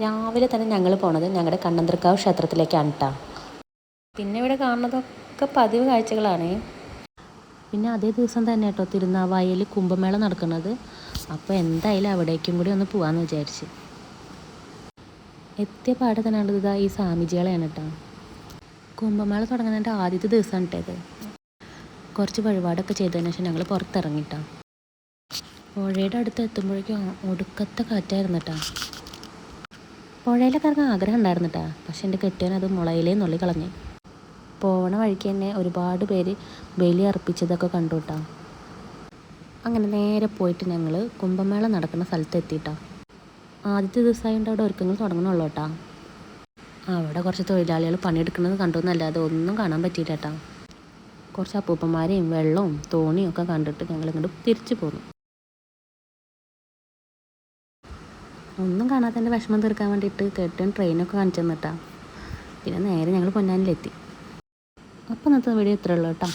രാവിലെ തന്നെ ഞങ്ങൾ പോണത് ഞങ്ങളുടെ കണ്ണന്തൃക്കാവ് ക്ഷേത്രത്തിലേക്കാണ് കേട്ടോ. പിന്നെ ഇവിടെ കാണുന്നതൊക്കെ പതിവ് കാഴ്ചകളാണ്. പിന്നെ അതേ ദിവസം തന്നെ കേട്ടോ തിരുനാവായയിൽ കുംഭമേള നടക്കുന്നത്. അപ്പോൾ എന്തായാലും അവിടേക്കും കൂടി ഒന്ന് പോകാമെന്ന് വിചാരിച്ച് എത്തിയ പാടെ തന്നെ ഇതാ ഈ സ്വാമിജികളെയാണ് കേട്ടോ. കുംഭമേള തുടങ്ങുന്നതിൻ്റെ ആദ്യത്തെ ദിവസമാണ് കേട്ടത്. കുറച്ച് വഴിപാടൊക്കെ ചെയ്തതിന് ശേഷം ഞങ്ങൾ പുറത്തിറങ്ങിട്ടാ. പുഴയുടെ അടുത്ത് എത്തുമ്പോഴേക്കും ഒടുക്കത്തെ കാറ്റായിരുന്നു കേട്ടോ. പുഴയിലൊക്കെ ഇറങ്ങാൻ ആഗ്രഹം ഉണ്ടായിരുന്നു കേട്ടോ. പക്ഷെ എൻ്റെ കെട്ടിയവൻ അത് മുളയിലേ നുള്ളി കളഞ്ഞു. പോണ വഴിക്ക് തന്നെ ഒരുപാട് പേര് ബലി അർപ്പിച്ചതൊക്കെ കണ്ടു കേട്ടോ. അങ്ങനെ നേരെ പോയിട്ട് ഞങ്ങൾ കുംഭമേള നടക്കുന്ന സ്ഥലത്ത് എത്തിയിട്ടാ. ആദ്യത്തെ ദിവസമായതുകൊണ്ട് അവിടെ ഒരുക്കങ്ങൾ തുടങ്ങണുള്ളൂ കേട്ടോ. അവിടെ കുറച്ച് തൊഴിലാളികൾ പണിയെടുക്കുന്നത് കണ്ടു എന്നല്ലാതെ ഒന്നും കാണാൻ പറ്റിയില്ല കേട്ടോ. കുറച്ച് അപ്പൂപ്പന്മാരെയും വെള്ളവും തോണിയും ഒക്കെ കണ്ടിട്ട് ഞങ്ങൾ ഇങ്ങോട്ട് തിരിച്ചു പോന്നു. ഒന്നും കാണാതെ എൻ്റെ വിഷമം തീർക്കാൻ വേണ്ടിയിട്ട് കെട്ടിയും ട്രെയിനൊക്കെ കാണിച്ചു തന്നിട്ടാ. പിന്നെ നേരെ ഞങ്ങൾ പൊന്നാനിലെത്തി. അപ്പോൾ ഇന്നത്തെ വീഡിയോ ഇത്രയേ ഉള്ളൂ കേട്ടോ.